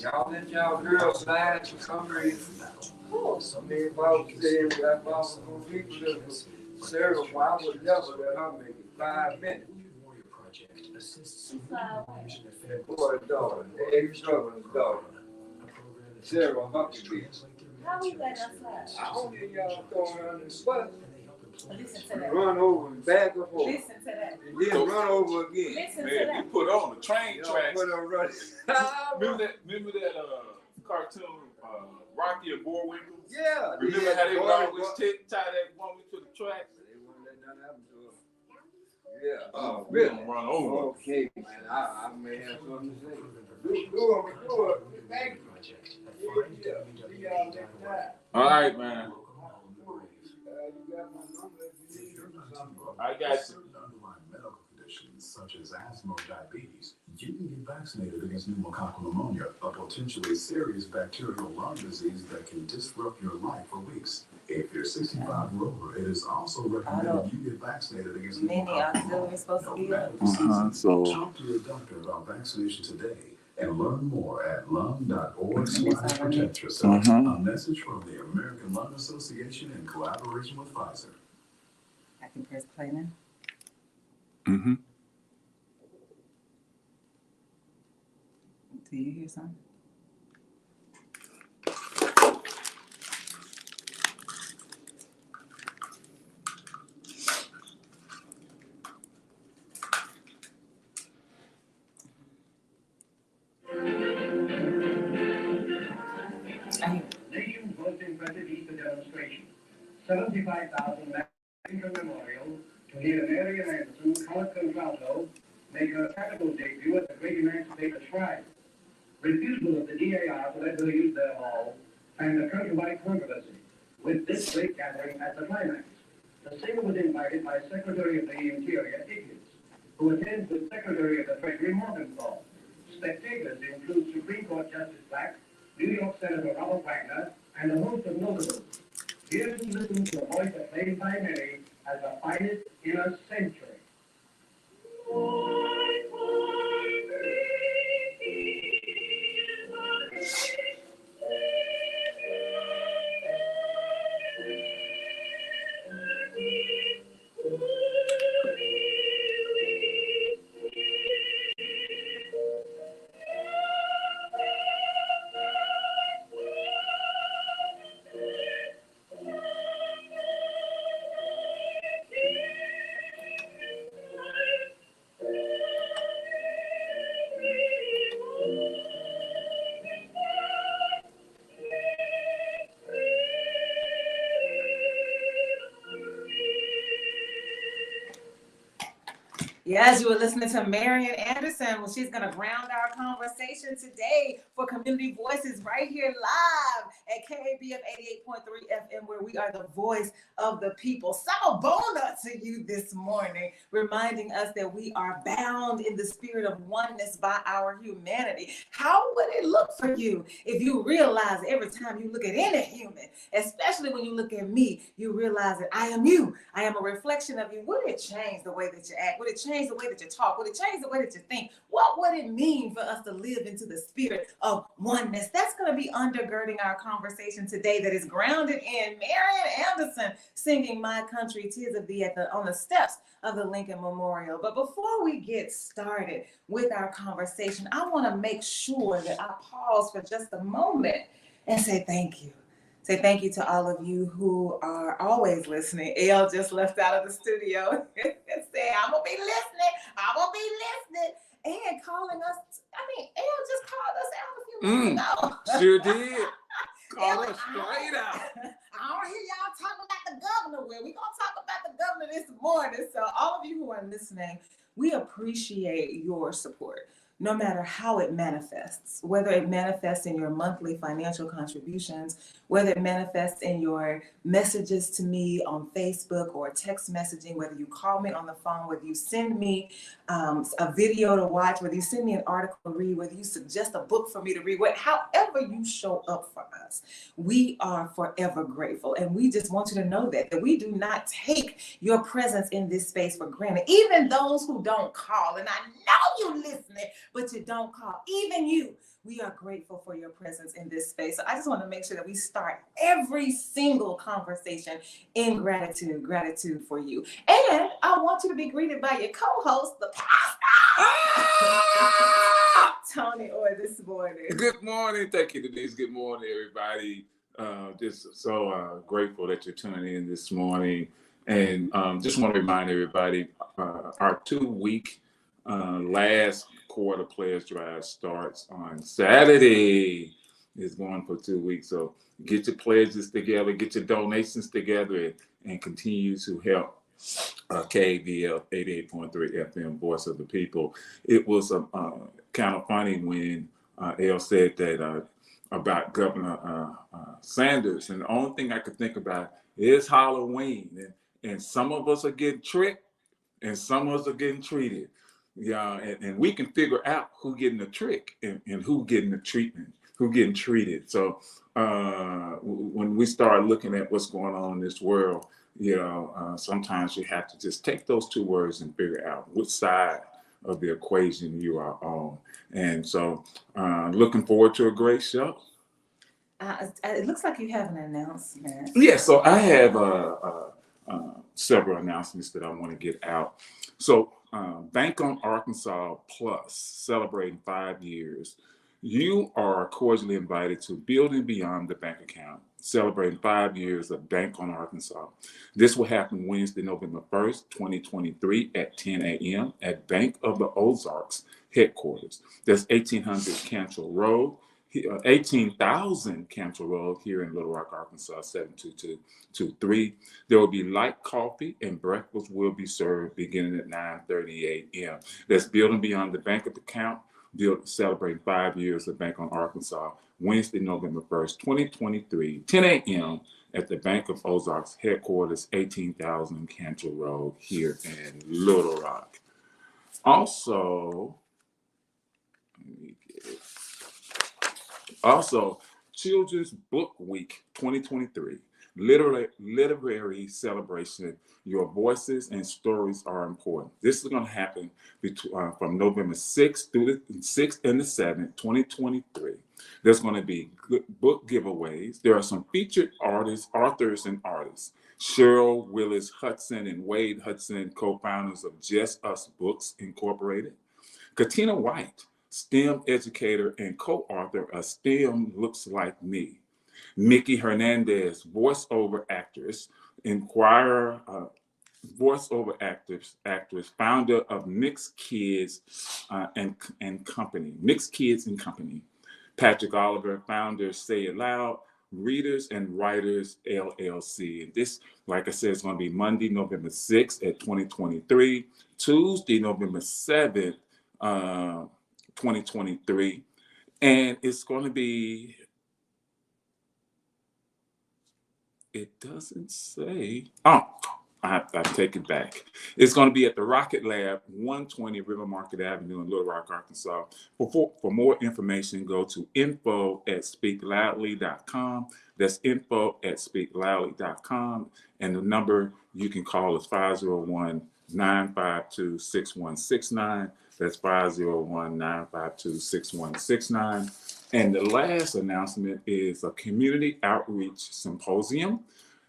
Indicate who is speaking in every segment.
Speaker 1: Y'all let y'all girls slide for some reason. Me and Bob said that Bob was going to reach Sarah, well, I would never let her make it 5 minutes. For a daughter, the ex-governor's daughter. Sarah Huckabee.
Speaker 2: How we let us slide?
Speaker 1: I don't hear y'all throwing her under the bus.
Speaker 2: Listen to that.
Speaker 1: Run over and back and forth.
Speaker 2: Listen to that.
Speaker 1: And then run over again.
Speaker 2: Listen
Speaker 3: Man,
Speaker 2: to that.
Speaker 3: you put on the train tracks.
Speaker 1: Put her running.
Speaker 3: Remember that cartoon, Rocky and Bullwinkle?
Speaker 1: Yeah.
Speaker 3: Remember how they would always tie that woman to the tracks?
Speaker 1: They wouldn't let nothing happen to her. Yeah.
Speaker 3: Oh,
Speaker 1: really?
Speaker 3: We don't run over.
Speaker 1: Okay, man. I may have something to say. Do it. Thank you.
Speaker 3: All right, man. I got you.
Speaker 4: Underlying medical conditions such as asthma or diabetes, you can get vaccinated against pneumococcal pneumonia, a potentially serious bacterial lung disease that can disrupt your life for weeks. If you're 65 or over, it is also recommended you get vaccinated against
Speaker 2: Many supposed to be up.
Speaker 4: So talk to your doctor about vaccination today and learn more at lung.org/protect yourself. A message from the American Lung Association in collaboration with Pfizer.
Speaker 2: I can press play now.
Speaker 3: Mm-hmm.
Speaker 2: Do you hear something?
Speaker 5: Nations most impressive Easter demonstration. 75,000 Lincoln Memorial to hear Mary Anderson, color contralto, make her capital debut at the Great Emancipator Shrine. Refusal of the DAR to let her use their hall, and a countrywide controversy, with this great gathering at the climax. The singer was invited by Secretary of the Interior, Higgins, who attends with Secretary of the Treasury, Morgenthau. Spectators include Supreme Court Justice Black, New York Senator Robert Wagner, and a host of notables. Here to listen to a voice acclaimed by many as the finest in a century.
Speaker 2: Yes, you were listening to Marian Anderson. Well, she's going to ground our conversation today for Community Voices right here live at KABF 88.3 FM, where we are the voice of the people. Sawubona to you this morning, reminding us that we are bound in the spirit of oneness by our humanity. How would it look for you if you realize every time you look at any human, especially when you look at me, you realize that I am you. I am a reflection of you. Would it change the way that you act? Would it change the way that you talk? Would it change the way that you think? What would it mean for us to live into the spirit of oneness? That's going to be undergirding our conversation today, that is grounded in Marian Anderson singing My Country, 'Tis of Thee on the steps of the Lincoln Memorial. But before we get started with our conversation, I want to make sure that I pause for just a moment and say thank you. Say thank you to all of you who are always listening. Elle just left out of the studio and said, I'm going to be listening, and calling us. I mean, Elle just called us out a few minutes ago.
Speaker 3: Sure did. Call us straight out.
Speaker 2: I don't hear y'all talking about the governor. We're going to talk about the governor this morning. So all of you who are listening, we appreciate your support. No matter how it manifests, whether it manifests in your monthly financial contributions, whether it manifests in your messages to me on Facebook or text messaging, whether you call me on the phone, whether you send me a video to watch, whether you send me an article to read, whether you suggest a book for me to read, however you show up for us, we are forever grateful. And we just want you to know that we do not take your presence in this space for granted. Even those who don't call, and I know you're listening but you don't call. Even you, we are grateful for your presence in this space. So I just want to make sure that we start every single conversation in gratitude, gratitude for you. And I want you to be greeted by your co-host, the Pastor Toney Orr this morning.
Speaker 3: Good morning. Thank you, Denise. Good morning, everybody. Just so grateful that you're tuning in this morning. And just want to remind everybody, our 2-week last quarter pledge drive starts on Saturday. It's going for 2 weeks. So get your pledges together, get your donations together, and continue to help KBF 88.3 FM, Voice of the People. It was kind of funny when Elle said that about Governor Sanders, and the only thing I could think about is Halloween, and some of us are getting tricked, and some of us are getting treated. Yeah, and we can figure out who getting the trick and who getting the treatment, who getting treated. So when we start looking at what's going on in this world, sometimes you have to just take those two words and figure out which side of the equation you are on. And so looking forward to a great show.
Speaker 2: It looks like you have an announcement.
Speaker 3: Yeah, so I have several announcements that I want to get out. So Bank on Arkansas Plus, celebrating 5 years. You are cordially invited to Building Beyond the Bank Account, celebrating 5 years of Bank on Arkansas. This will happen Wednesday, November 1st, 2023 at 10 a.m. at Bank of the Ozarks headquarters. That's 1800 Cantrell Road, 18,000 Cantrell Road here in Little Rock, Arkansas, 72223. There will be light coffee and breakfast will be served beginning at 9:30 a.m. That's Building Beyond the Bank Account, celebrating 5 years of Bank on Arkansas, Wednesday, November 1st, 2023, 10 a.m. at the Bank of Ozarks headquarters, 18,000 Cantrell Road here in Little Rock. Also, Children's Book Week 2023, literary celebration. Your voices and stories are important. This is going to happen from November 6th through the 6th and the 7th, 2023. There's going to be book giveaways. There are some featured authors and artists. Cheryl Willis Hudson and Wade Hudson, co-founders of Just Us Books Incorporated. Katina White, STEM educator and co-author of STEM Looks Like Me. Mickey Hernandez, voiceover actress, voiceover actress, founder of Mixed Kids and Company. Mixed Kids and Company. Patrick Oliver, founder, Say It Loud, Readers and Writers LLC. And this, like I said, is going to be Monday, November 6th at 2023, Tuesday, November 7th, 2023, and it's going to be, it doesn't say, I take it back. It's going to be at the Rocket Lab, 120 River Market Avenue in Little Rock, Arkansas. For more information, go to info@speakloudly.com. That's info@speakloudly.com. And the number you can call is 501-952-6169. That's 501-952-6169. And the last announcement is a community outreach symposium.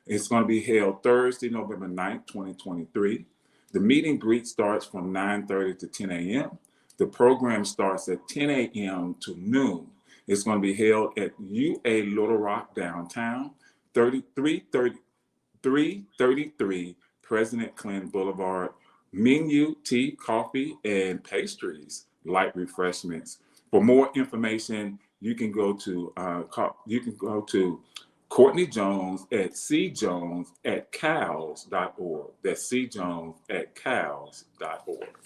Speaker 3: It's going to be held Thursday, November 9th, 2023. The meet and greet starts from 9:30 to 10 a.m. The program starts at 10 a.m. to noon. It's going to be held at UA Little Rock downtown, 333 President Clinton Boulevard. Menu, tea, coffee, and pastries, light refreshments. For more information, you can go to Courtney Jones at cjones@cals.org. That's cjones@cals.org.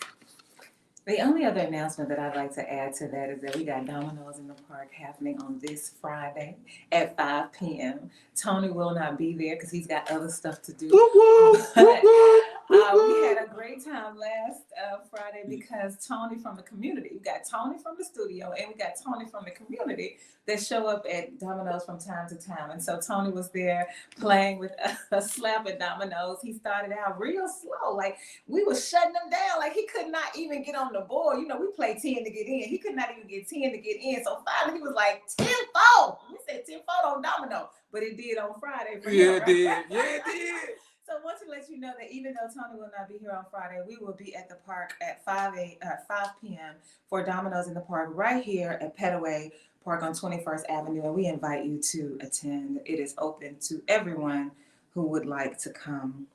Speaker 2: The only other announcement that I'd like to add to that is that we got Domino's in the Park happening on this Friday at 5 p.m. Tony will not be there because he's got other stuff to do. We had a great time last Friday because Tony from the community, we got Tony from the studio and we got Tony from the community that show up at Domino's from time to time. And so Tony was there playing with us, slapping dominoes. He started out real slow. Like we was shutting him down. Like he could not even get on the board. You know, we play 10 to get in. He could not even get 10 to get in. So finally he was like 10-4. We said 10-4 on domino, but it did on Friday. For him,
Speaker 3: It
Speaker 2: right?
Speaker 3: did. Yeah, it did.
Speaker 2: So I want to let you know that even though Tony will not be here on Friday, we will be at the park at 5 p.m. for Domino's in the Park right here at Petaway Park on 21st Avenue. And we invite you to attend. It is open to everyone who would like to come.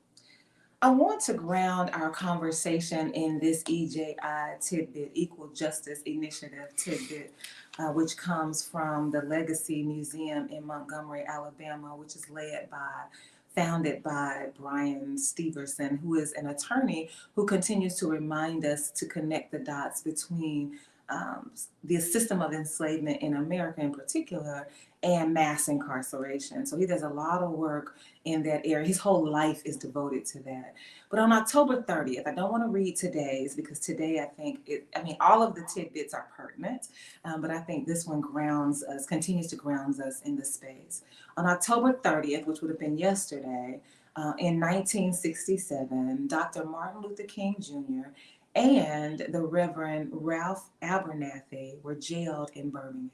Speaker 2: I want to ground our conversation in this EJI tidbit, Equal Justice Initiative tidbit, which comes from the Legacy Museum in Montgomery, Alabama, which is founded by Brian Steverson, who is an attorney who continues to remind us to connect the dots between the system of enslavement in America in particular and mass incarceration. So he does a lot of work in that area. His whole life is devoted to that. But on October 30th, I don't want to read today's because today I think all of the tidbits are pertinent, but I think this one continues to ground us in the space. On October 30th, which would have been yesterday, in 1967, Dr. Martin Luther King Jr. and the Reverend Ralph Abernathy were jailed in Birmingham.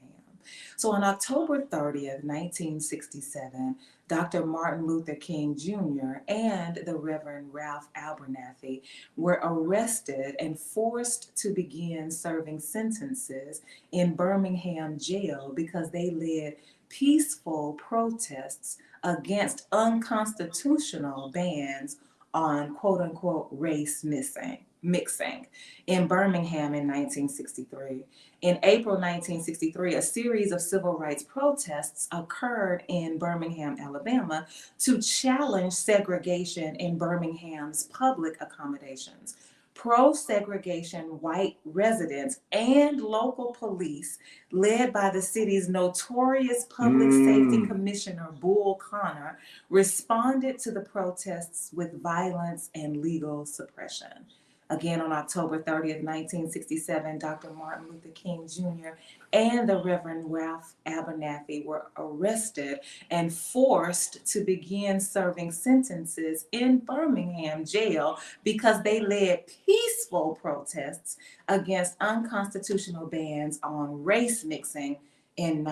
Speaker 2: So on October 30th, 1967, Dr. Martin Luther King Jr. and the Reverend Ralph Abernathy were arrested and forced to begin serving sentences in Birmingham jail because they led peaceful protests against unconstitutional bans on quote unquote race mixing in Birmingham in 1963. In April 1963, a series of civil rights protests occurred in Birmingham, Alabama, to challenge segregation in Birmingham's public accommodations. Pro-segregation white residents and local police, led by the city's notorious public safety commissioner, Bull Connor, responded to the protests with violence and legal suppression. Again, on October 30th, 1967, Dr. Martin Luther King Jr. and the Reverend Ralph Abernathy were arrested and forced to begin serving sentences in Birmingham jail because they led peaceful protests against unconstitutional bans on race mixing in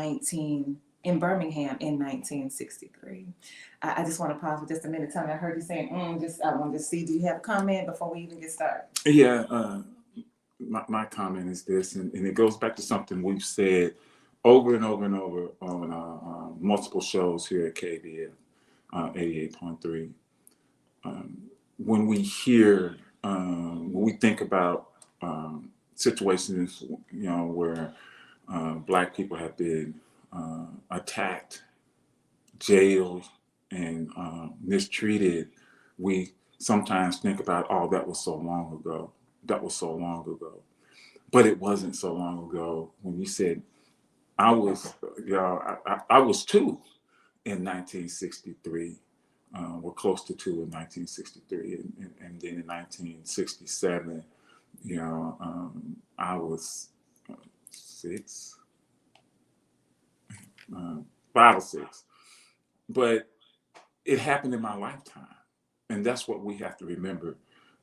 Speaker 2: Birmingham in 1963. I just want to pause for just a minute. Tony, I heard you saying, I wanted to see, do you have a comment before we even get started?
Speaker 3: Yeah, my comment is this, and it goes back to something we've said over and over and over on multiple shows here at KBF 88.3. When we think about situations, where Black people have been attacked, jailed, and mistreated, we sometimes think about, that was so long ago. But it wasn't so long ago. When you said, I was 2 in 1963, we're close to 2 in 1963, and then in 1967, I was 6, 5 or 6, but it happened in my lifetime. And that's what we have to remember,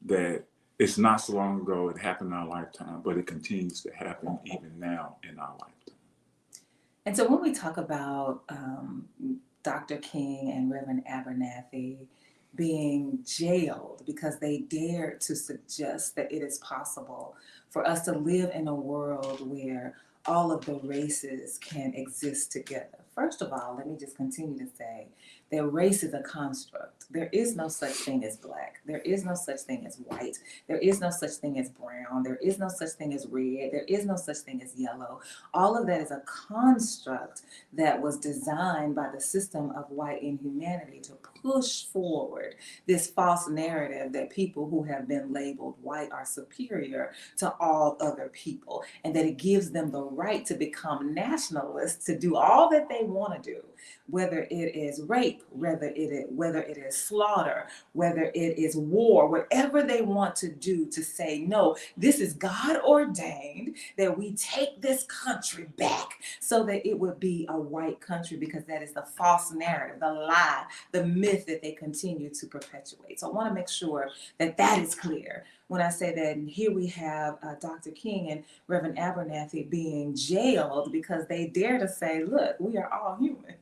Speaker 3: that it's not so long ago, it happened in our lifetime, but it continues to happen even now in our lifetime.
Speaker 2: And so when we talk about Dr. King and Reverend Abernathy being jailed because they dared to suggest that it is possible for us to live in a world where all of the races can exist together. First of all, let me just continue to say that race is a construct. There is no such thing as Black. There is no such thing as white. There is no such thing as brown. There is no such thing as red. There is no such thing as yellow. All of that is a construct that was designed by the system of white inhumanity to push forward this false narrative that people who have been labeled white are superior to all other people, and that it gives them the right to become nationalists, to do all that they want to do, whether it is rape, whether it is slaughter, whether it is war, whatever they want to do to say, no, this is God ordained that we take this country back so that it would be a white country, because that is the false narrative, the lie, the myth that they continue to perpetuate. So I want to make sure that that is clear when I say that. And here we have Dr. King and Reverend Abernathy being jailed because they dare to say, look, we are all human.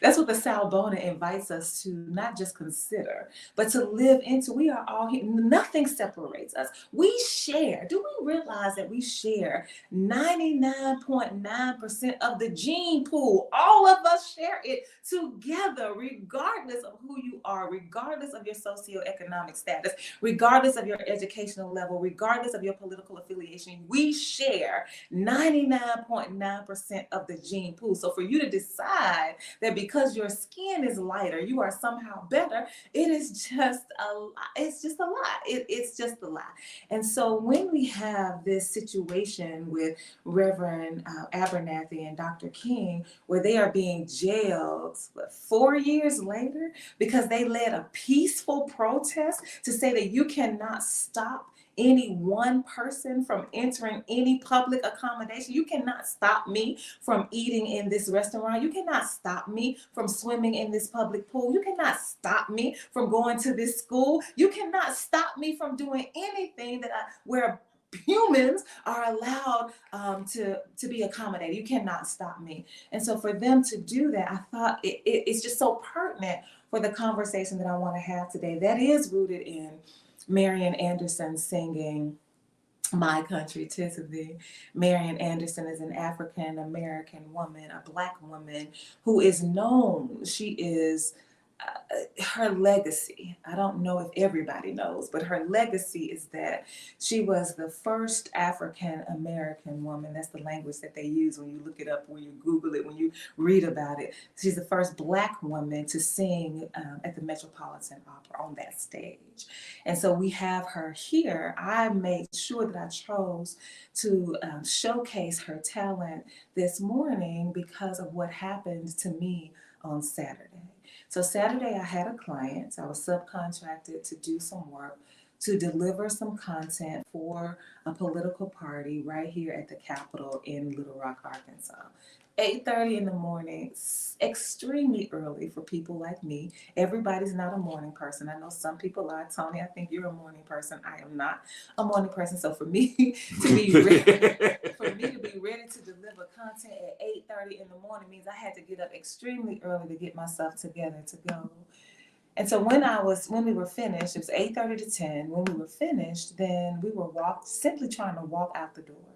Speaker 2: That's what the Sawubona invites us to not just consider, but to live into. We are all here. Nothing separates us. We share. Do we realize that we share 99.9% of the gene pool? All of us share it together, regardless of who you are, regardless of your socioeconomic status, regardless of your educational level, regardless of your political affiliation. We share 99.9% of the gene pool. So for you to decide that because your skin is lighter, you are somehow better, it is just a lie. It's just a lie. It's just a lie. And so when we have this situation with Reverend Abernathy and Dr. King, where they are being jailed 4 years later because they led a peaceful protest to say that you cannot stop any one person from entering any public accommodation. You cannot stop me from eating in this restaurant. You cannot stop me from swimming in this public pool. You cannot stop me from going to this school. You cannot stop me from doing anything where humans are allowed to be accommodated. You cannot stop me. And so for them to do that, I thought it's just so pertinent for the conversation that I want to have today. That is rooted in Marian Anderson singing My Country, 'Tis of Thee. Marian Anderson is an African-American woman, a Black woman who is known. She is her legacy, I don't know if everybody knows, but her legacy is that she was the first African-American woman. That's the language that they use when you look it up, when you Google it, when you read about it. She's the first Black woman to sing at the Metropolitan Opera on that stage. And so we have her here. I made sure that I chose to showcase her talent this morning because of what happened to me on Saturday. So Saturday I had a client. I was subcontracted to do some work, to deliver some content for a political party right here at the Capitol in Little Rock, Arkansas. 8:30 in the morning, extremely early for people like me. Everybody's not a morning person. I know some people are. Tony, I think you're a morning person. I am not a morning person. So for me to be ready, to deliver content at 8:30 in the morning means I had to get up extremely early to get myself together to go. And so when we were finished, it was 8:30 to 10. When we were finished, then we were simply trying to walk out the door.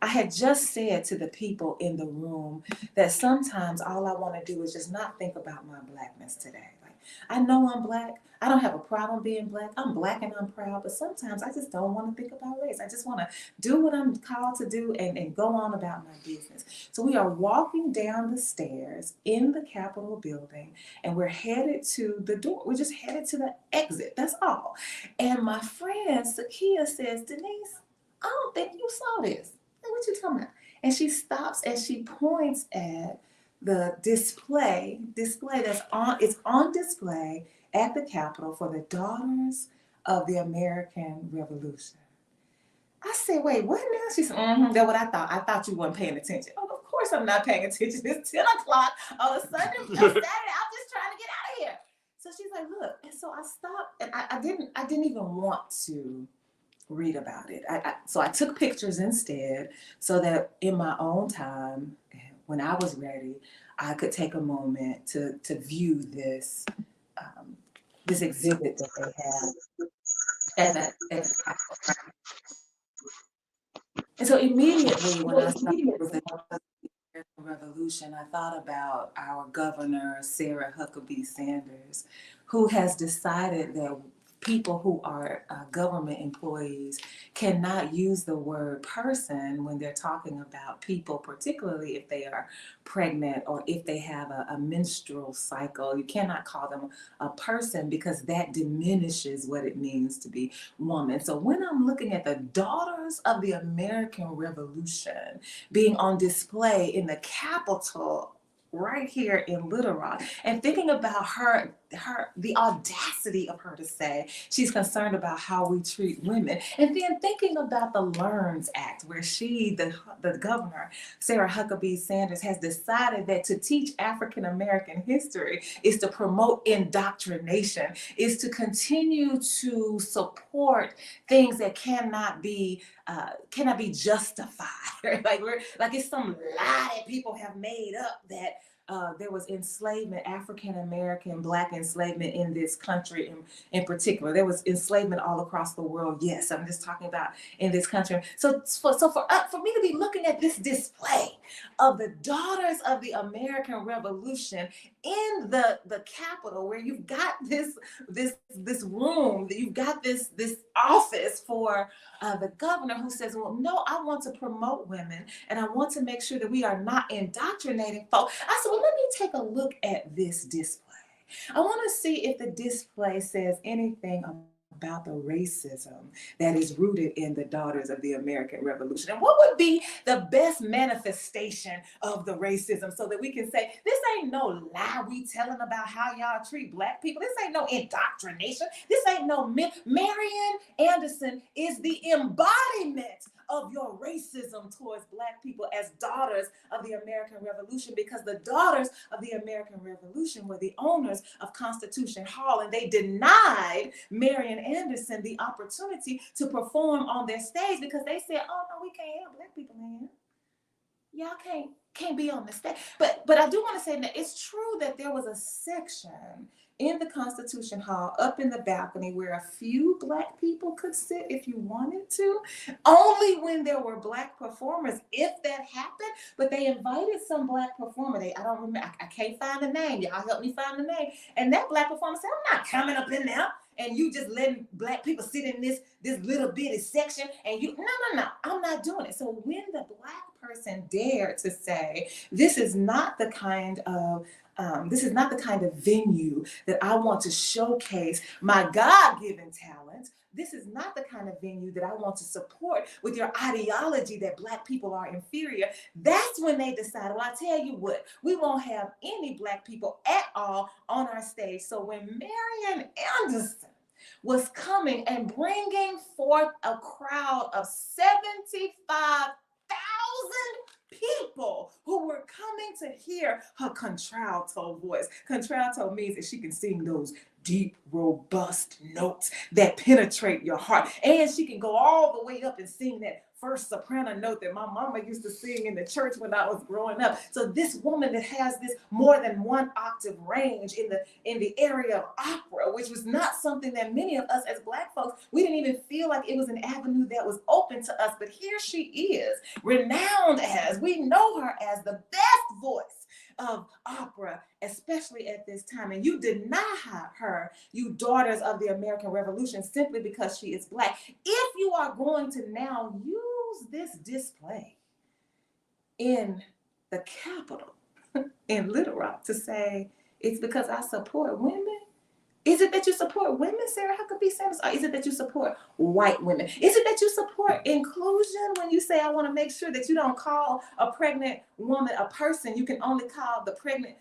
Speaker 2: I had just said to the people in the room that sometimes all I want to do is just not think about my Blackness today. Like, I know I'm Black. I don't have a problem being Black. I'm Black and I'm proud, but sometimes I just don't want to think about race. I just want to do what I'm called to do and go on about my business. So we are walking down the stairs in the Capitol building and we're headed to the door. We're just headed to the exit. That's all. And my friend Sakia says, Denise, I don't think you saw this. What you talking about? And she stops and she points at the display that's on display at the Capitol for the Daughters of the American Revolution. I said, wait, what now? She said, that's what I thought. I thought you weren't paying attention. Oh, of course I'm not paying attention. It's 10 o'clock on a Sunday, on Saturday. I'm just trying to get out of here. So she's like, look. And so I stopped and I didn't even want to read about it. So I took pictures instead so that in my own time, when I was ready, I could take a moment to view this exhibit that they have at the And so immediately when I started with the Revolution, I thought about our governor, Sarah Huckabee Sanders, who has decided that people who are government employees cannot use the word person when they're talking about people, particularly if they are pregnant or if they have a menstrual cycle. You cannot call them a person because that diminishes what it means to be woman. So when I'm looking at the Daughters of the American Revolution being on display in the Capitol right here in Little Rock, and thinking about the audacity of her to say she's concerned about how we treat women, and then thinking about the LEARNS Act, where the governor, Sarah Huckabee Sanders, has decided that to teach African American history is to promote indoctrination, is to continue to support things that cannot be justified. Right? Like it's some lie that people have made up that there was enslavement, African American, Black enslavement in this country in particular. There was enslavement all across the world. Yes, I'm just talking about in this country. So for me to be looking at this display of the daughters of the American Revolution in the Capitol, where you've got this room, you've got this office for the governor, who says, well, no, I want to promote women and I want to make sure that we are not indoctrinating folks. I said, well, let me take a look at this display. I want to see if the display says anything about the racism that is rooted in the daughters of the American Revolution. And what would be the best manifestation of the racism, so that we can say, this ain't no lie we telling about how y'all treat Black people. This ain't no indoctrination. This ain't no myth. Marian Anderson is the embodiment of your racism towards Black people as daughters of the American Revolution, because the daughters of the American Revolution were the owners of Constitution Hall, and they denied Marian Anderson the opportunity to perform on their stage because they said, oh no, we can't have Black people in here. Y'all can't be on the stage. But I do want to say that it's true that there was a section in the Constitution Hall up in the balcony where a few Black people could sit if you wanted to, only when there were Black performers, if that happened. But they invited some Black performer. I don't remember, I can't find the name. Y'all help me find the name. And that Black performer said, I'm not coming up in there and you just letting Black people sit in this little bitty section and you, no, I'm not doing it. So when the Black person dared to say, this is not the kind of venue that I want to showcase my God-given talent. This is not the kind of venue that I want to support with your ideology that Black people are inferior. That's when they decided, well, I tell you what, we won't have any Black people at all on our stage. So when Marian Anderson was coming and bringing forth a crowd of 75,000 people who were coming to hear her contralto voice. Contralto means that she can sing those deep, robust notes that penetrate your heart. And she can go all the way up and sing that first soprano note that my mama used to sing in the church when I was growing up. So this woman that has this more than one octave range in the area of opera, which was not something that many of us as Black folks, we didn't even feel like it was an avenue that was open to us. But here she is, renowned as, we know her as the best voice of opera, especially at this time. And you deny her, you daughters of the American Revolution, simply because she is Black. If you are going to now use this display in the Capitol, in Little Rock, to say it's because I support women, is it that you support women, Sarah Huckabee Sanders, or is it that you support white women? Is it that you support inclusion when you say, I want to make sure that you don't call a pregnant woman a person? You can only call the pregnant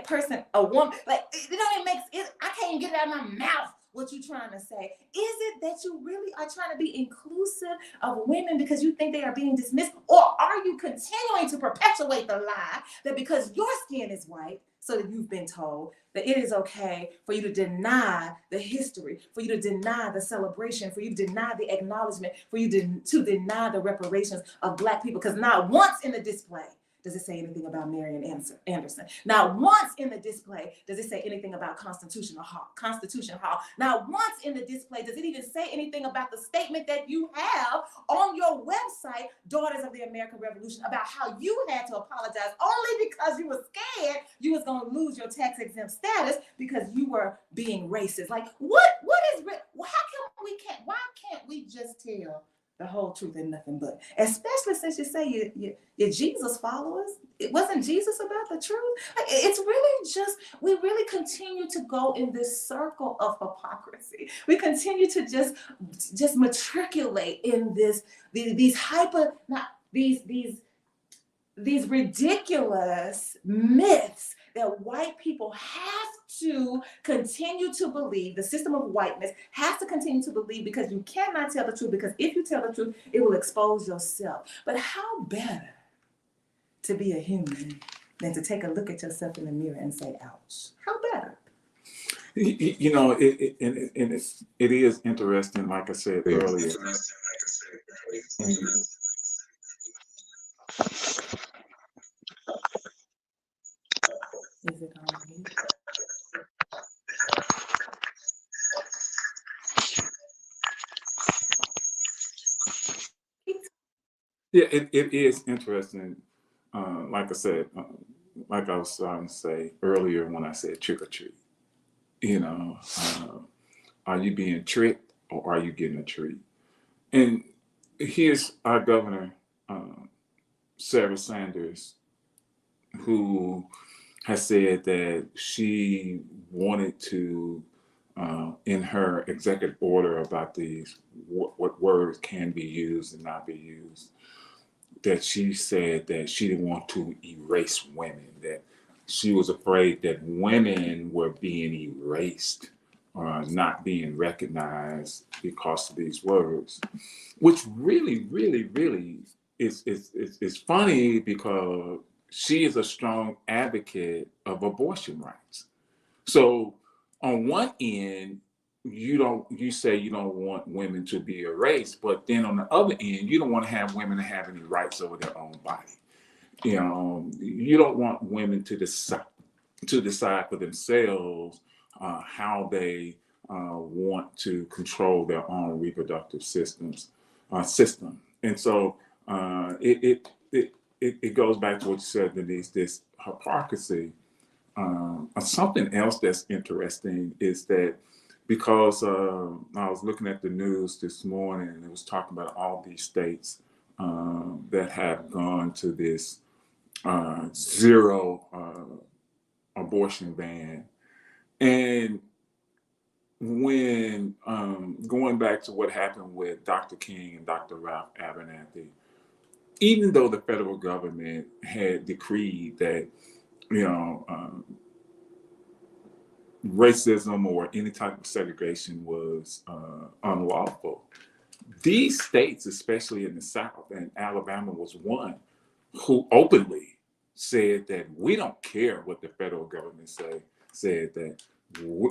Speaker 2: person a woman. Like, it don't even make it. I can't even get it out of my mouth what you're trying to say. Is it that you really are trying to be inclusive of women because you think they are being dismissed? Or are you continuing to perpetuate the lie that because your skin is white, so that you've been told that it is okay for you to deny the history, for you to deny the celebration, for you to deny the acknowledgement, for you to deny the reparations of Black people? Because not once in the display does it say anything about Marian Anderson. Not once in the display does it say anything about Constitution Hall. Not once in the display does it even say anything about the statement that you have on your website, Daughters of the American Revolution, about how you had to apologize only because you were scared you was going to lose your tax exempt status because you were being racist. Like, why can't we just tell the whole truth and nothing but? Especially since you say you're Jesus followers. It wasn't Jesus about the truth. It's really just, we really continue to go in this circle of hypocrisy. We continue to just matriculate in these these ridiculous myths that white people have to continue to believe, the system of whiteness has to continue to believe, because you cannot tell the truth, because if you tell the truth, it will expose yourself. But how better to be a human than to take a look at yourself in the mirror and say, ouch? How better?
Speaker 3: You know, it is interesting, like I said earlier.
Speaker 2: Is it on me?
Speaker 3: Yeah, it is interesting. Like I said, like I was trying to say earlier when I said trick or treat. You know, are you being tricked or are you getting a treat? And here's our governor, Sarah Sanders, who has said that she wanted to, in her executive order about these, what words can be used and not be used, that she said that she didn't want to erase women, that she was afraid that women were being erased or not being recognized because of these words, which really, really, really is funny, because she is a strong advocate of abortion rights. So on one end, you say you don't want women to be erased, but then on the other end, you don't want to have women to have any rights over their own body. You know, you don't want women to decide for themselves how they want to control their own reproductive system. And so it goes back to what you said, Denise. This hypocrisy. Something else that's interesting is that, because I was looking at the news this morning and it was talking about all these states that have gone to this zero abortion ban. And when going back to what happened with Dr. King and Dr. Ralph Abernathy, even though the federal government had decreed that, you know, racism or any type of segregation was unlawful, these states, especially in the South, and Alabama was one, who openly said that we don't care what the federal government said that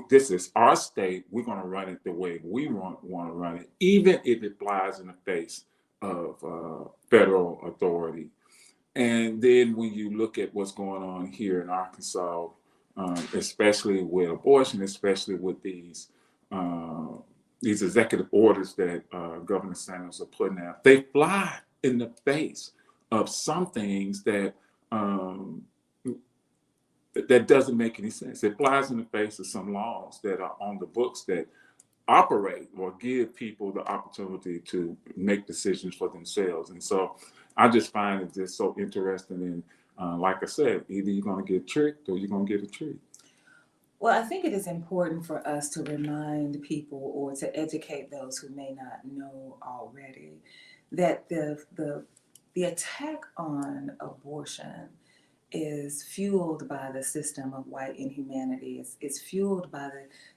Speaker 3: this is our state, we're going to run it the way we want to run it, even if it flies in the face of federal authority. And then when you look at what's going on here in Arkansas, especially with abortion, especially with these executive orders that Governor Sanders are putting out, they fly in the face of some things that that doesn't make any sense. It flies in the face of some laws that are on the books that operate or give people the opportunity to make decisions for themselves. And so I just find it just so interesting. And like I said, either you're going to get tricked or you're going to get a treat.
Speaker 2: Well, I think it is important for us to remind people, or to educate those who may not know already, that the attack on abortion is fueled by the system of white inhumanity. It's fueled by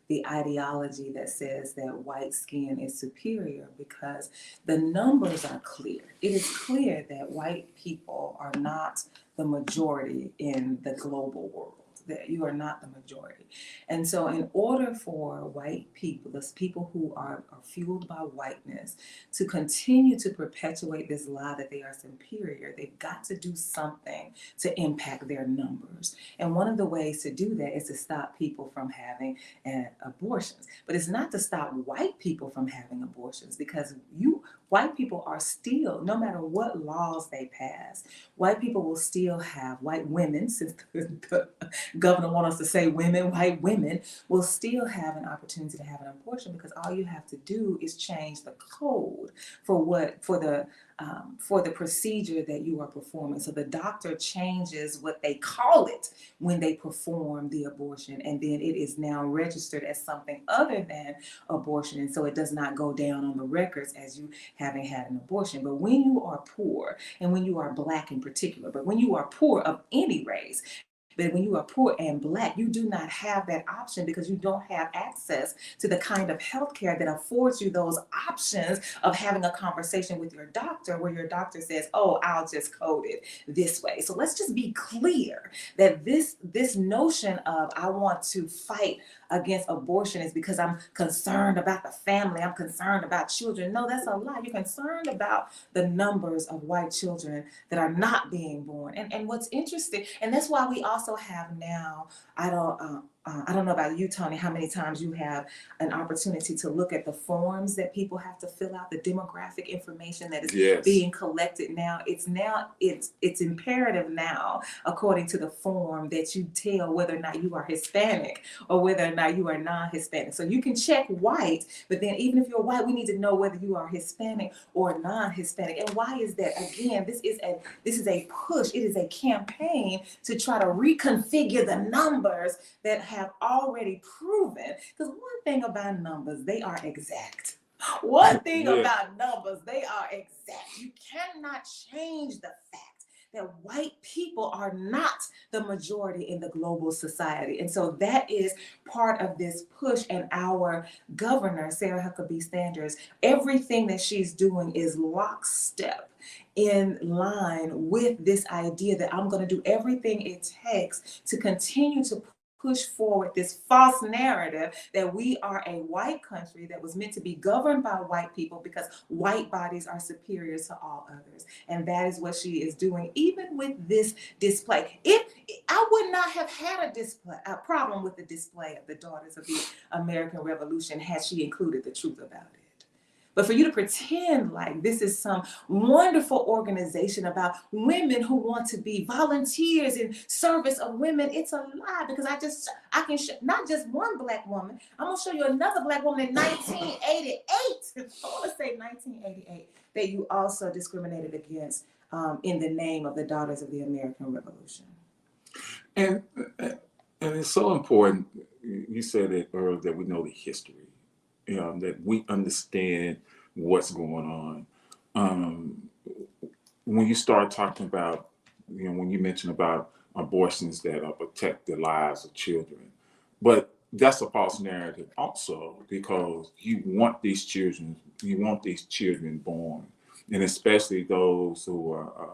Speaker 2: the ideology that says that white skin is superior, because the numbers are clear. It is clear that white people are not the majority in the global world, that you are not the majority. And so in order for white people, those people who are fueled by whiteness, to continue to perpetuate this lie that they are superior, they've got to do something to impact their numbers. And one of the ways to do that is to stop people from having abortions. But it's not to stop white people from having abortions, because white people are still, no matter what laws they pass, white people will still have, white women, since the governor wants us to say women, white women will still have an opportunity to have an abortion, because all you have to do is change the code for the for the procedure that you are performing. So the doctor changes what they call it when they perform the abortion, and then it is now registered as something other than abortion, and so it does not go down on the records as you having had an abortion. But when you are poor, and when you are Black in particular, but when you are poor of any race, but when you are poor and Black, you do not have that option because you don't have access to the kind of health care that affords you those options of having a conversation with your doctor where your doctor says, oh, I'll just code it this way. So let's just be clear that this notion of I want to fight against abortion is because I'm concerned about the family, I'm concerned about children. No, that's a lie. You're concerned about the numbers of white children that are not being born. And what's interesting, and that's why we also have now, I don't know about you, Tony, how many times you have an opportunity to look at the forms that people have to fill out, the demographic information that is being collected now. It's imperative now, according to the form, that you tell whether or not you are Hispanic or whether or not you are non-Hispanic. So you can check white, but then even if you're white, we need to know whether you are Hispanic or non-Hispanic. And why is that? Again, this is a push. It is a campaign to try to reconfigure the numbers that have already proven. Because one thing about numbers, they are exact. One thing about numbers, they are exact. You cannot change the fact that white people are not the majority in the global society. And so that is part of this push. And our governor, Sarah Huckabee Sanders, everything that she's doing is lockstep in line with this idea that I'm going to do everything it takes to continue to push forward this false narrative that we are a white country that was meant to be governed by white people because white bodies are superior to all others. And that is what she is doing, even with this display. I would not have had a problem with the display of the Daughters of the American Revolution had she included the truth about it. But for you to pretend like this is some wonderful organization about women who want to be volunteers in service of women, it's a lie, because I can show not just one Black woman. I'm gonna show you another Black woman in 1988. I want to say 1988 that you also discriminated against in the name of the Daughters of the American Revolution.
Speaker 3: And it's so important. You said it earlier that we know the history. That we understand what's going on. When you start talking about, when you mention about abortions that protect the lives of children, but that's a false narrative also, because you want these children born, and especially those who are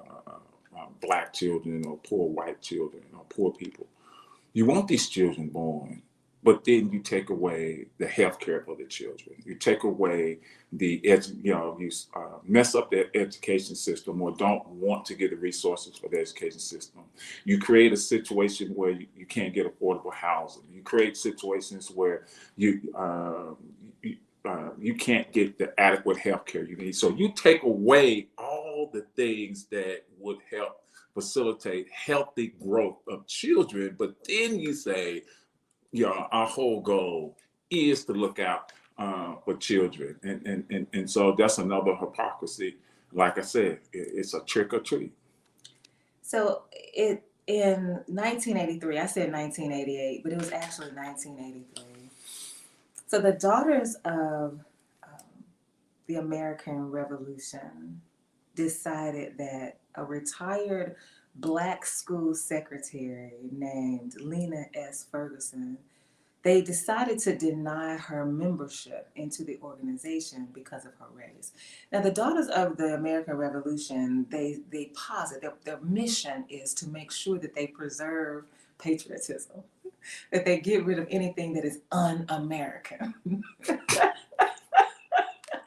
Speaker 3: Black children or poor white children or poor people. You want these children born. But then you take away the health care for the children. You take away you mess up their education system, or don't want to get the resources for the education system. You create a situation where you can't get affordable housing. You create situations where you can't get the adequate health care you need. So you take away all the things that would help facilitate healthy growth of children, but then you say, our whole goal is to look out for children. And so that's another hypocrisy. Like I said, it's a trick or treat.
Speaker 2: So in 1983, I said 1988, but it was actually 1983. So the Daughters of the American Revolution decided that a retired Black school secretary named Lena S. Ferguson, they decided to deny her membership into the organization because of her race. Now, the Daughters of the American Revolution, they posit that their mission is to make sure that they preserve patriotism, that they get rid of anything that is un-American.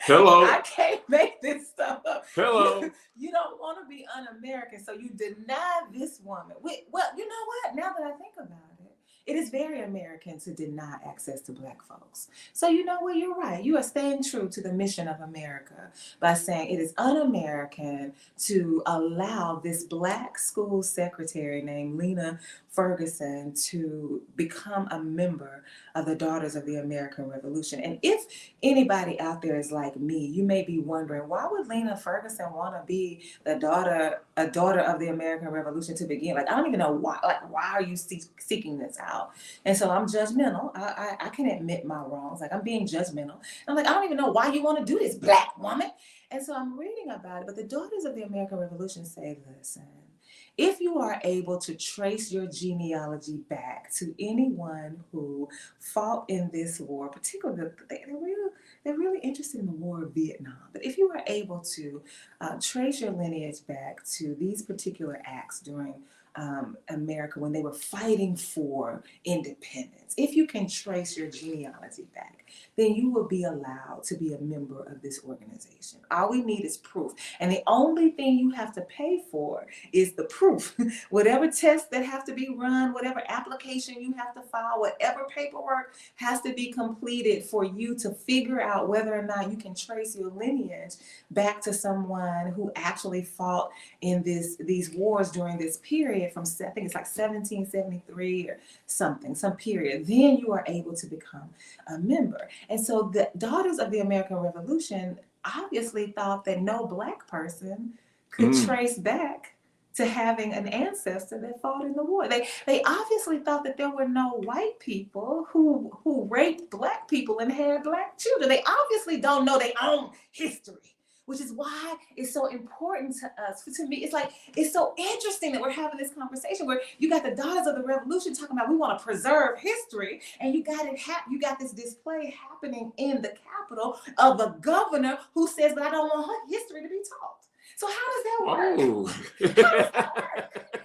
Speaker 3: Hello.
Speaker 2: I can't make this stuff up.
Speaker 3: Hello.
Speaker 2: You don't want to be un-American, so you deny this woman. Well, you know what? Now that I think about it, it is very American un-American to deny access to Black folks. So you know what, you're right. You are staying true to the mission of America by saying it is un-American to allow this Black school secretary named Lena Ferguson to become a member of the Daughters of the American Revolution. And if anybody out there is like me, you may be wondering, why would Lena Ferguson want to be a daughter of the American Revolution to begin? Like, I don't even know why. Like, why are you seeking this out? And so I'm judgmental. I can admit my wrongs. Like, I'm being judgmental. I'm like, I don't even know why you want to do this, Black woman. And so I'm reading about it. But the Daughters of the American Revolution say, listen, if you are able to trace your genealogy back to anyone who fought in this war, particularly they're really interested in the War of Vietnam. But if you are able to trace your lineage back to these particular acts during America when they were fighting for independence, if you can trace your genealogy back, then you will be allowed to be a member of this organization. All we need is proof. And the only thing you have to pay for is the proof. Whatever tests that have to be run, whatever application you have to file, whatever paperwork has to be completed for you to figure out whether or not you can trace your lineage back to someone who actually fought in these wars during this period from, I think it's like 1773 or something, some period, then you are able to become a member. And so the Daughters of the American Revolution obviously thought that no Black person could trace back to having an ancestor that fought in the war. They obviously thought that there were no white people who raped Black people and had Black children. They obviously don't know their own history, which is why it's so important to us. To me, it's so interesting that we're having this conversation where you got the Daughters of the Revolution talking about we want to preserve history, and you got this display happening in the Capitol of a governor who says, but I don't want her history to be taught. So how does that work?
Speaker 3: Oh.
Speaker 2: How does that work?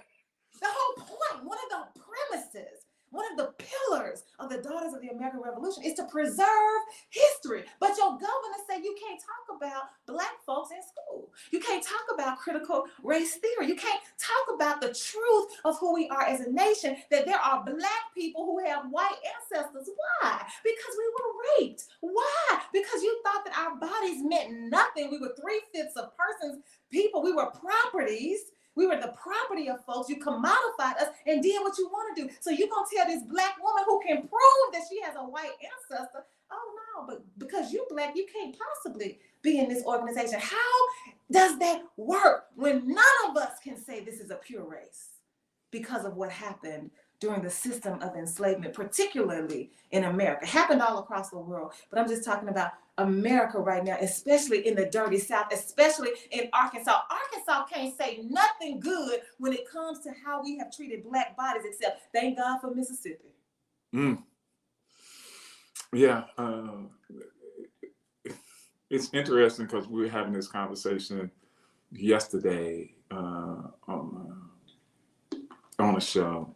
Speaker 2: The whole point, one of the premises, one of the pillars of the Daughters of the American Revolution is to preserve history. But your governor said you can't talk about Black folks in school. You can't talk about critical race theory. You can't talk about the truth of who we are as a nation, that there are Black people who have white ancestors. Why? Because we were raped. Why? Because you thought that our bodies meant nothing. We were 3/5 of persons, people. We were properties. We were the property of folks. You commodified us and did what you want to do. So you're going to tell this Black woman who can prove that she has a white ancestor, oh no, but because you Black, you can't possibly be in this organization. How does that work when none of us can say this is a pure race because of what happened during the system of enslavement, particularly in America? It happened all across the world, but I'm just talking about America right now, especially in the dirty South, especially in Arkansas. Arkansas can't say nothing good when it comes to how we have treated Black bodies, except thank God for Mississippi.
Speaker 3: Yeah, it's interesting because we were having this conversation yesterday on a show.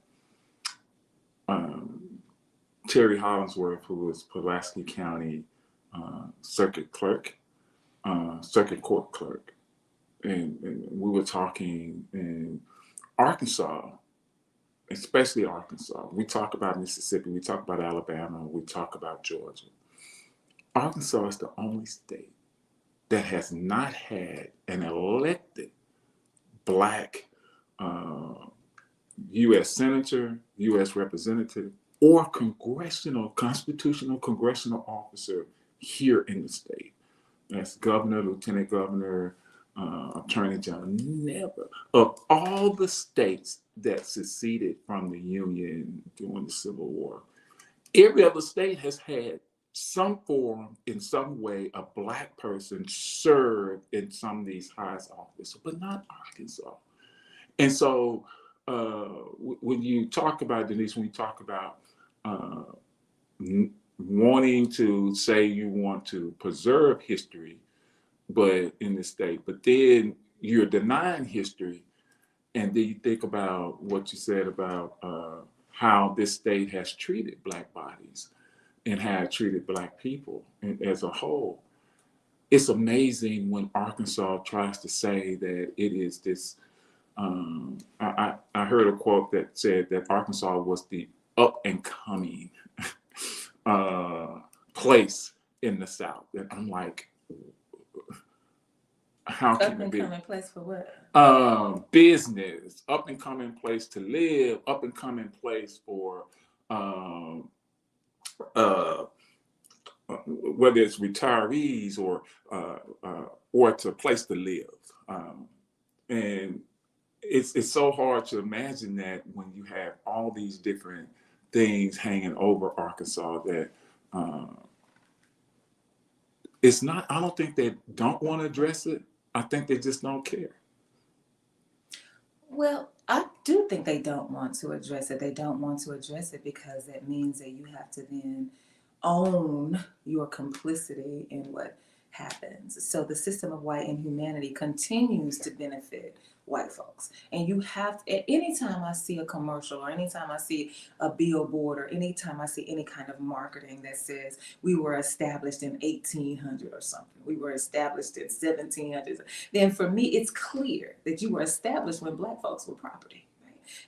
Speaker 3: Terry Hollingsworth, who was Pulaski County circuit court clerk, and we were talking in Arkansas, especially Arkansas. We talk about Mississippi, we talk about Alabama, we talk about Georgia. Arkansas is the only state that has not had an elected Black U.S. Senator, U.S. Representative, or constitutional congressional officer here in the state. That's governor, lieutenant governor, attorney general. Never. Of all the states that seceded from the Union during the Civil War, every other state has had some form, in some way, a Black person serve in some of these highest offices, but not Arkansas. And so when you talk about, Denise, when you talk about wanting to say you want to preserve history, but in the state, but then you're denying history, and then you think about what you said about how this state has treated Black bodies and how it treated Black people as a whole. It's amazing when Arkansas tries to say that it is this. I heard a quote that said that Arkansas was the up and coming place in the South. And I'm like, how
Speaker 2: Up
Speaker 3: can it
Speaker 2: and
Speaker 3: be?
Speaker 2: coming place for what?
Speaker 3: Business, up and coming place to live, up and coming place for whether it's retirees or it's a place to live. And it's so hard to imagine that when you have all these different things hanging over Arkansas that it's not, I don't think they don't want to address it. I think they just don't care.
Speaker 2: Well, I do think they don't want to address it. They don't want to address it because it means that you have to then own your complicity in what happens. So the system of white inhumanity continues to benefit white folks. And you have to, anytime I see a commercial or anytime I see a billboard or anytime I see any kind of marketing that says we were established in 1800 or something, we were established in 1700, then for me, it's clear that you were established when Black folks were property.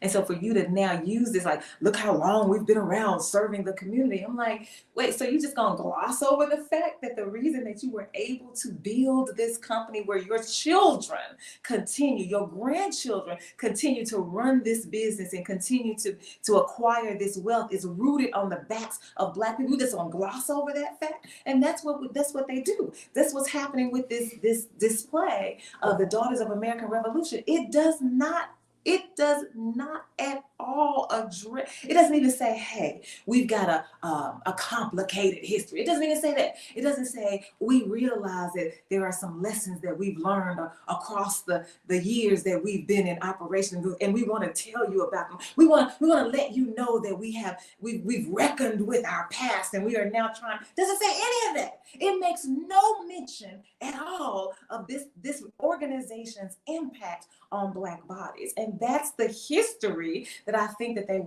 Speaker 2: And so for you to now use this, like, look how long we've been around serving the community. I'm like, wait, so you just gonna gloss over the fact that the reason that you were able to build this company where your children continue, your grandchildren continue to run this business and continue to acquire this wealth is rooted on the backs of Black people. You just gonna gloss over that fact? And that's what they do. That's what's happening with this display of the Daughters of American Revolution. It does not at all address, it doesn't even say, hey, we've got a complicated history. It doesn't even say that. It doesn't say we realize that there are some lessons that we've learned across the years that we've been in operation, and we want to tell you about them. We want to let you know that we've reckoned with our past and we are now trying. Doesn't say any of that. It makes no mention at all of this organization's impact on Black bodies. And that's the history that I think that I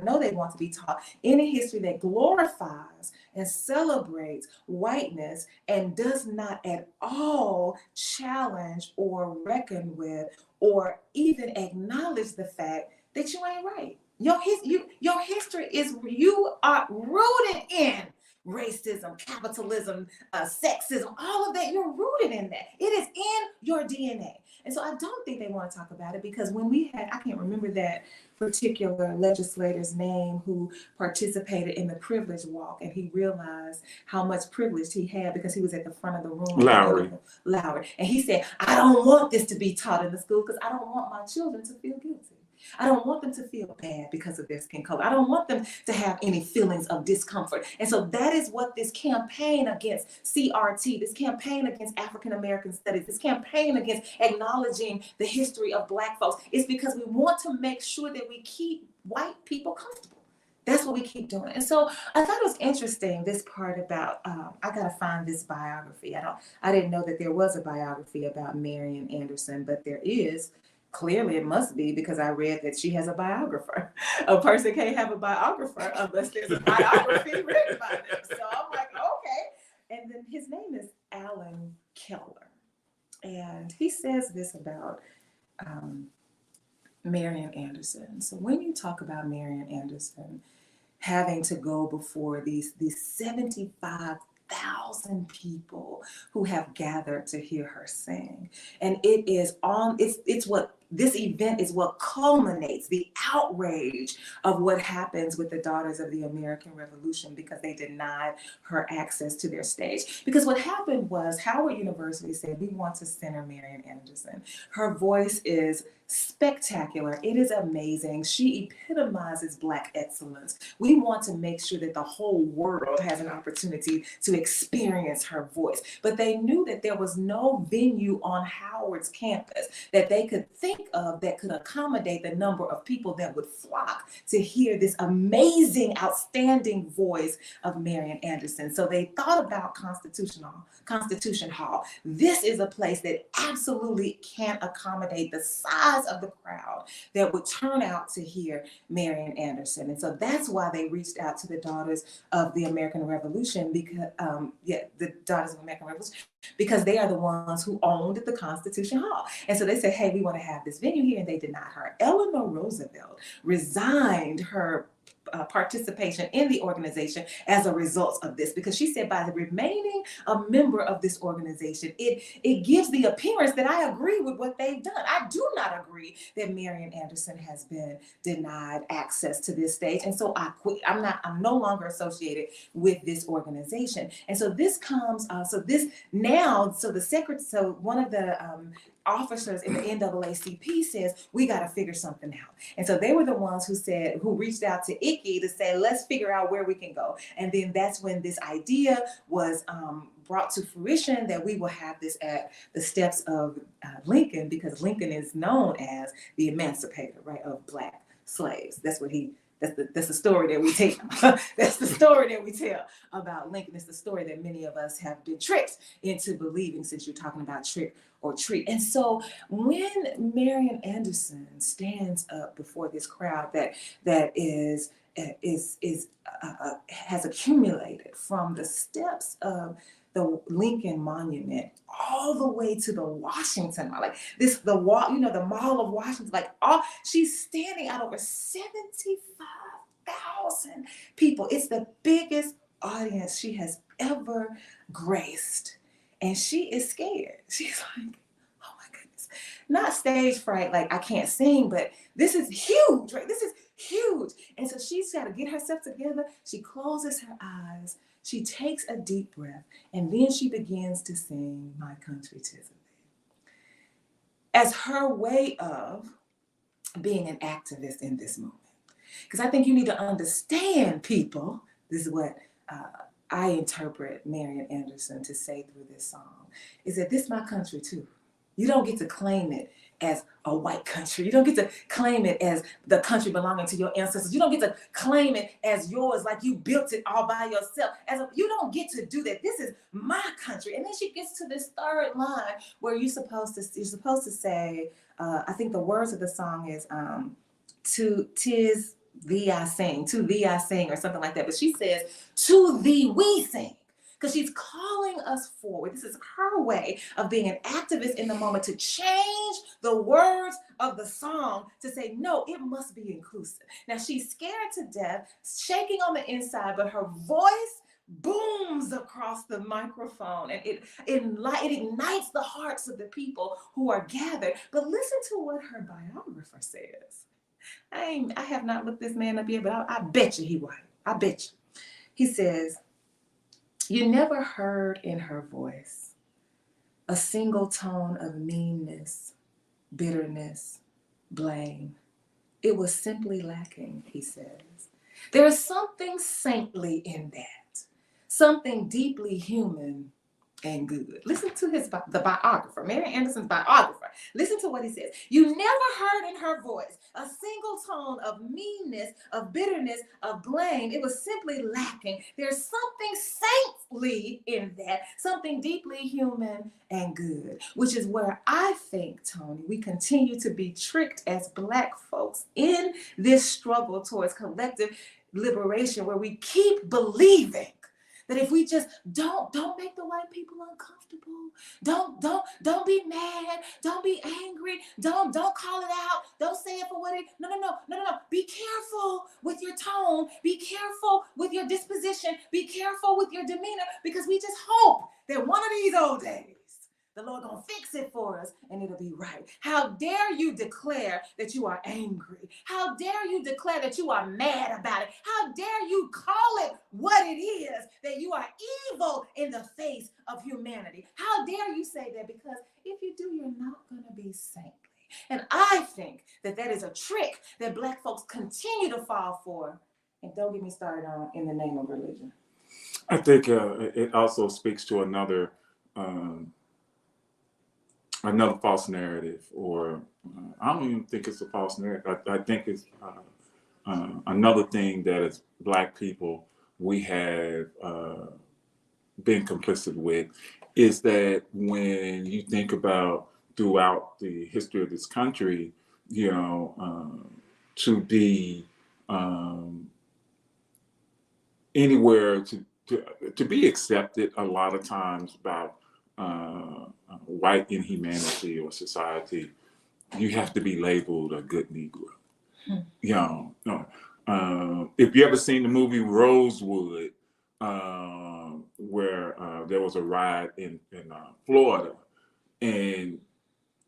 Speaker 2: know they want to be taught, any history that glorifies and celebrates whiteness and does not at all challenge or reckon with or even acknowledge the fact that you ain't right. Your history is, you are rooted in racism, capitalism, sexism, all of that. You're rooted in that. It is in your DNA. And so I don't think they want to talk about it because when I can't remember that particular legislator's name who participated in the privilege walk, and he realized how much privilege he had because he was at the front of the room. Lowry. And he said, I don't want this to be taught in the school because I don't want my children to feel guilty. I don't want them to feel bad because of their skin color. I don't want them to have any feelings of discomfort. And so that is what this campaign against CRT, this campaign against African American studies, this campaign against acknowledging the history of Black folks is because we want to make sure that we keep white people comfortable. That's what we keep doing. And so I thought it was interesting, this part about, I got to find this biography. I didn't know that there was a biography about Marian Anderson, but there is. Clearly it must be because I read that she has a biographer. A person can't have a biographer unless there's a biography written by them. So I'm like, okay. And then his name is Alan Keller. And he says this about Marian Anderson. So when you talk about Marian Anderson having to go before these 75,000 people who have gathered to hear her sing. And it's what this event is, what culminates the outrage of what happens with the Daughters of the American Revolution because they denied her access to their stage. Because what happened was Howard University said, we want to center Marian Anderson. Her voice is spectacular. It is amazing. She epitomizes Black excellence. We want to make sure that the whole world has an opportunity to experience her voice. But they knew that there was no venue on Howard's campus that they could think of that could accommodate the number of people that would flock to hear this amazing, outstanding voice of Marian Anderson. So they thought about Constitution Hall. This is a place that absolutely can't accommodate the size of the crowd that would turn out to hear Marian Anderson. And so that's why they reached out to the Daughters of the American Revolution, because the Daughters of American Revolution, because they are the ones who owned the Constitution Hall. And so they said, hey, we want to have this venue here, and they denied her. Eleanor Roosevelt resigned her participation in the organization as a result of this, because she said by remaining a member of this organization, it gives the appearance that I agree with what they've done. I do not agree that Marian Anderson has been denied access to this stage, and so I quit. I'm no longer associated with this organization. And so this comes, so one of the officers in the NAACP says, we got to figure something out. And so they were the ones who reached out to Icky to say, let's figure out where we can go. And then that's when this idea was brought to fruition, that we will have this at the steps of Lincoln, because Lincoln is known as the emancipator, right, of Black slaves. That's the story that we tell. That's the story that we tell about Lincoln. It's the story that many of us have been tricked into believing, since you're talking about trick or treat. And so when Marian Anderson stands up before this crowd that has accumulated from the steps of the Lincoln Monument all the way to the Washington Mall, like this, the wall, the Mall of Washington, she's standing out over 75,000 people. It's the biggest audience she has ever graced. And she is scared. She's like, oh my goodness. Not stage fright, like I can't sing, but this is huge, right? This is huge. And so she's got to get herself together. She closes her eyes. She takes a deep breath, and then she begins to sing My Country 'Tis of Thee as her way of being an activist in this movement. Because I think you need to understand, people, this is what I interpret Marian Anderson to say through this song, is that this is my country too. You don't get to claim it as a white country. You don't get to claim it as the country belonging to your ancestors. You don't get to claim it as yours, like you built it all by yourself. You don't get to do that. This is my country. And then she gets to this third line where you're supposed to say, I think the words of the song is, "'Tis thee I sing, to thee I sing," or something like that. But she says, "To thee we sing." Because she's calling us forward. This is her way of being an activist in the moment, to change the words of the song to say, no, it must be inclusive. Now she's scared to death, shaking on the inside, but her voice booms across the microphone, and it ignites the hearts of the people who are gathered. But listen to what her biographer says. I have not looked this man up yet, but I bet you he white. I bet you. He says, "You never heard in her voice a single tone of meanness, bitterness, blame. It was simply lacking," he says. "There is something saintly in that, something deeply human and good." Listen to the biographer, Marian Anderson's biographer. Listen to what he says. "You never heard in her voice a single tone of meanness, of bitterness, of blame. It was simply lacking. There's something saintly in that, something deeply human and good," which is where I think, Tony, we continue to be tricked as Black folks in this struggle towards collective liberation, where we keep believing that if we just don't make the white people uncomfortable, don't be mad, don't be angry, don't call it out, don't say it for what it, no. Be careful with your tone, be careful with your disposition, be careful with your demeanor, because we just hope that one of these old days, the Lord gonna fix it for us and it'll be right. How dare you declare that you are angry? How dare you declare that you are mad about it? How dare you call it what it is, that you are evil in the face of humanity? How dare you say that? Because if you do, you're not gonna be saintly. And I think that is a trick that Black folks continue to fall for. And don't get me started on in the name of religion.
Speaker 3: I think it also speaks to another false narrative, or I don't even think it's a false narrative. I think it's another thing that as Black people we have been complicit with, is that when you think about throughout the history of this country, to be anywhere to be accepted a lot of times about white inhumanity or society, you have to be labeled a good Negro. If you ever seen the movie Rosewood, where there was a riot in Florida, and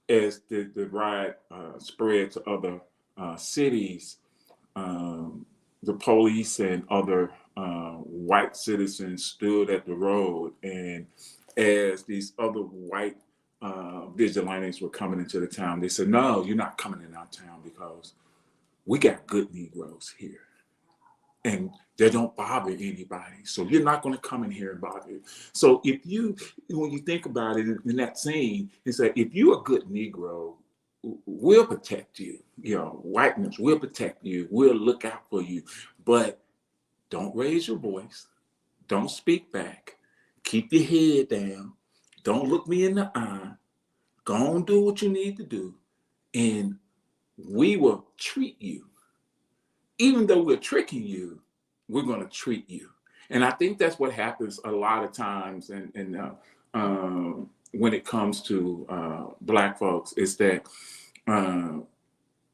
Speaker 3: as the riot spread to other cities, the police and other white citizens stood at the road, and as these other white vigilantes were coming into the town, they said, "No, you're not coming in our town because we got good Negroes here, and they don't bother anybody. So you're not going to come in here and bother it." So when you think about it in that scene, it's that if you're a good Negro, we'll protect you. You know, whiteness, we'll protect you. We'll look out for you. But don't raise your voice. Don't speak back. Keep your head down. Don't look me in the eye. Go on, do what you need to do. And we will treat you. Even though we're tricking you, we're going to treat you. And I think that's what happens a lot of times. And when it comes to Black folks, is that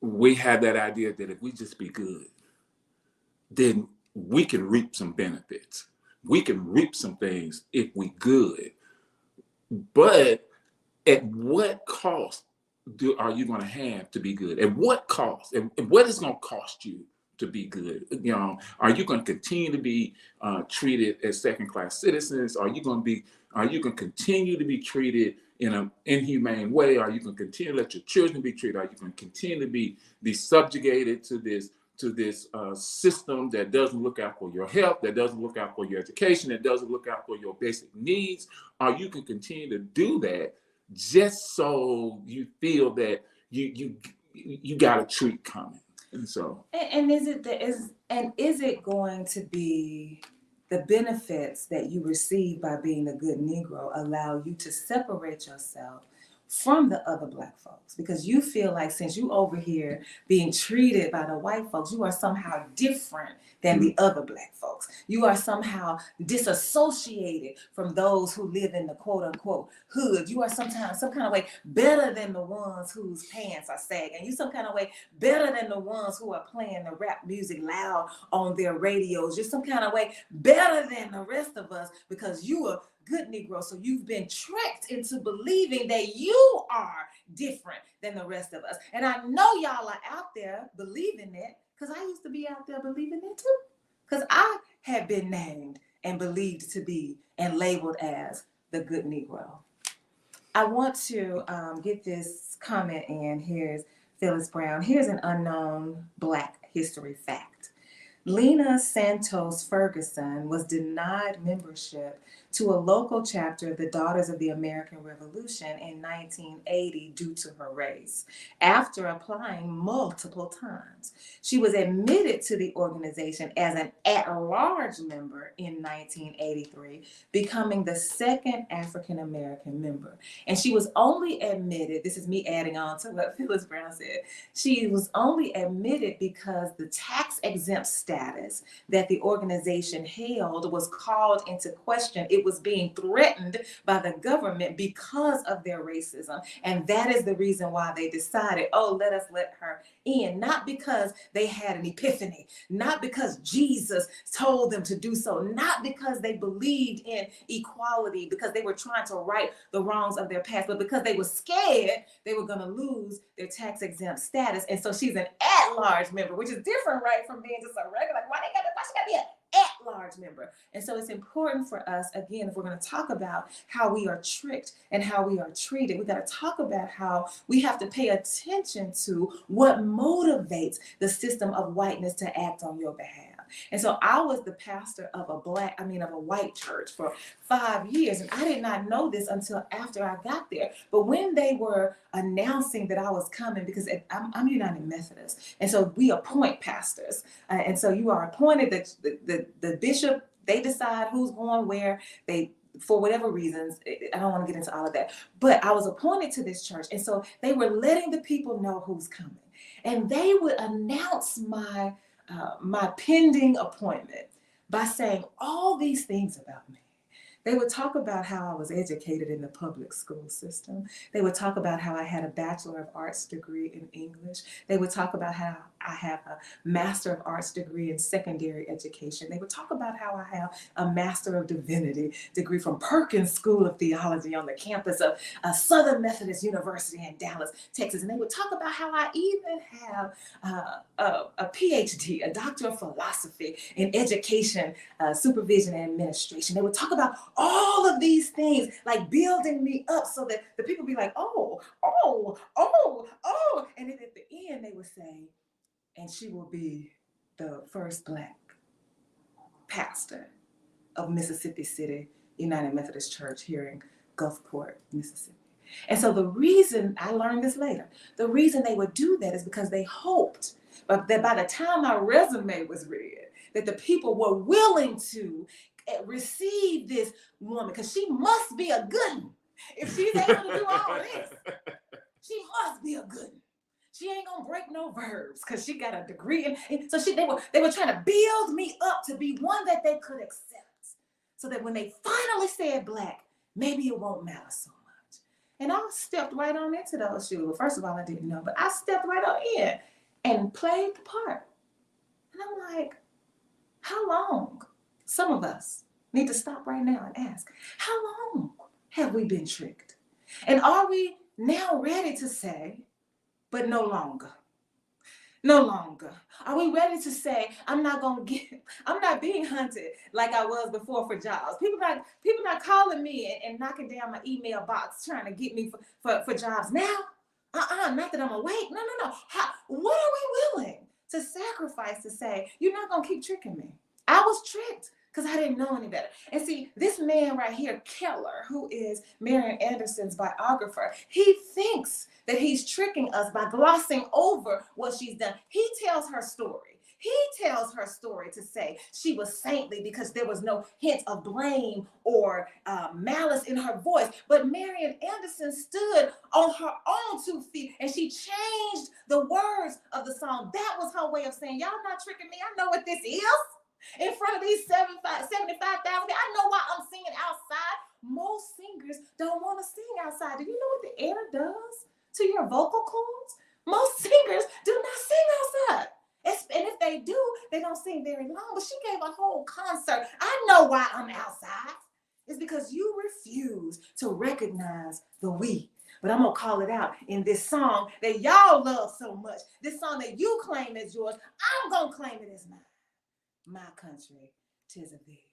Speaker 3: we have that idea that if we just be good, then we can reap some benefits. We can reap some things if we good. But at what cost are you going to have to be good? At what cost? And what is going to cost you to be good? You know, are you going to continue to be treated as second-class citizens? Are you going to continue to be treated in an inhumane way? Are you going to continue to let your children be treated? Are you going to continue to be subjugated to this system that doesn't look out for your health, that doesn't look out for your education, that doesn't look out for your basic needs? Or you can continue to do that just so you feel that you got a treat coming. And so,
Speaker 2: is it going to be the benefits that you receive by being a good Negro allow you to separate yourself from the other Black folks? Because you feel like since you over here being treated by the white folks, you are somehow different than the other Black folks. You are somehow disassociated from those who live in the quote unquote hood. You are sometimes some kind of way better than the ones whose pants are sagging. You some kind of way better than the ones who are playing the rap music loud on their radios. You're some kind of way better than the rest of us because you are good Negro. So you've been tricked into believing that you are different than the rest of us. And I know y'all are out there believing that, because I used to be out there believing that too. Because I had been named and believed to be and labeled as the good Negro. I want to get this comment in. Here's Phyllis Brown. Here's an unknown Black history fact. Lena Santos Ferguson was denied membership to a local chapter of the Daughters of the American Revolution in 1980 due to her race. After applying multiple times, she was admitted to the organization as an at-large member in 1983, becoming the second African American member. And she was only admitted, this is me adding on to what Phyllis Brown said, she was only admitted because the tax-exempt status that the organization held was called into question. It was being threatened by the government because of their racism. And that is the reason why they decided, let us let her in. Not because they had an epiphany, not because Jesus told them to do so, not because they believed in equality, because they were trying to right the wrongs of their past, but because they were scared they were going to lose their tax-exempt status. And so she's an at-large member, which is different, right, from being just a regular. Like, why she got to be an at-large member? And so it's important for us, again, if we're going to talk about how we are tricked and how we are treated, we got to talk about how we have to pay attention to what motivates the system of whiteness to act on your behalf. And so I was the pastor of a white church for 5 years. And I did not know this until after I got there. But when they were announcing that I was coming, because I'm United Methodist, and so we appoint pastors. And so you are appointed, the bishop, they decide who's going where, for whatever reasons. I don't want to get into all of that. But I was appointed to this church. And so they were letting the people know who's coming. And they would announce my pending appointment by saying all these things about me. They would talk about how I was educated in the public school system. They would talk about how I had a Bachelor of Arts degree in English. They would talk about how I have a Master of Arts degree in secondary education. They would talk about how I have a Master of Divinity degree from Perkins School of Theology on the campus of Southern Methodist University in Dallas, Texas. And they would talk about how I even have a PhD, a Doctor of Philosophy in Education, Supervision, and Administration. They would talk about all of these things, like building me up so that the people be like, oh. And then at the end, they would say, and she will be the first Black pastor of Mississippi City United Methodist Church here in Gulfport, Mississippi. And so the reason, I learned this later, the reason they would do that is because they hoped that by the time my resume was read, that the people were willing to receive this woman, because she must be a good one. If she's able to do all this, she must be a good one. She ain't gonna break no verbs because she got a degree. And so they were trying to build me up to be one that they could accept, so that when they finally said Black, maybe it won't matter so much. And I stepped right on into those shoes. Well, first of all, I didn't know, but I stepped right on in and played the part. And I'm like, how long? Some of us need to stop right now and ask, how long have we been tricked? And are we now ready to say, but no longer? No longer. Are we ready to say, I'm not being hunted like I was before for jobs. People not calling me and knocking down my email box trying to get me for jobs now. Not that I'm awake. No. What are we willing to sacrifice to say, you're not gonna keep tricking me? I was tricked because I didn't know any better. And see, this man right here, Keller, who is Marian Anderson's biographer, he thinks that he's tricking us by glossing over what she's done. He tells her story. He tells her story to say she was saintly because there was no hint of blame or malice in her voice. But Marian Anderson stood on her own 2 feet and she changed the words of the song. That was her way of saying, y'all not tricking me. I know what this is. In front of these 75,000, I know why I'm singing outside. Most singers don't want to sing outside. Do you know what the air does to your vocal cords? Most singers do not sing outside. And if they do, they don't sing very long. But she gave a whole concert. I know why I'm outside. It's because you refuse to recognize the we. But I'm going to call it out in this song that y'all love so much. This song that you claim as yours, I'm going to claim it as mine. My country, 'tis of thee.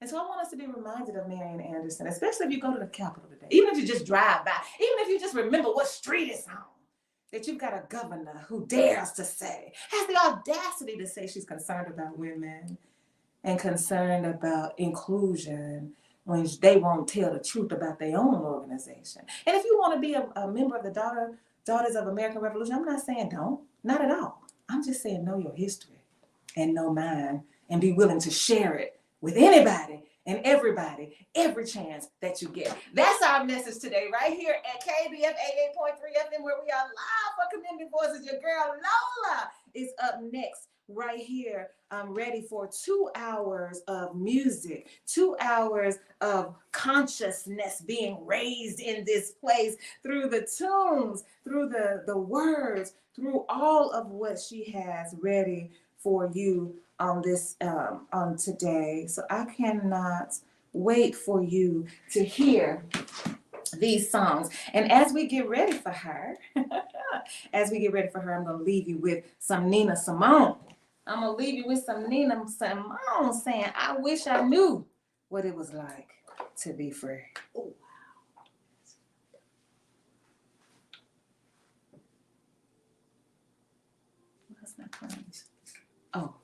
Speaker 2: And so I want us to be reminded of Marian Anderson, especially if you go to the Capitol today, even if you just drive by, even if you just remember what street it's on, that you've got a governor who dares to say, has the audacity to say she's concerned about women and concerned about inclusion when they won't tell the truth about their own organization. And if you want to be a member of the Daughters of American Revolution, I'm not saying don't, not at all. I'm just saying know your history and know mine, and be willing to share it with anybody and everybody, every chance that you get. That's our message today, right here at KBF 88.3 FM, where we are live for Community Voices. Your girl Lola is up next right here. I'm ready for 2 hours of music, 2 hours of consciousness being raised in this place through the tunes, through the words, through all of what she has ready for you on this on today. So I cannot wait for you to hear these songs. And as we get ready for her, I'm going to leave you with some Nina Simone. I'm going to leave you with some Nina Simone saying, I wish I knew what it was like to be free. Ooh. That's not playing. Oh.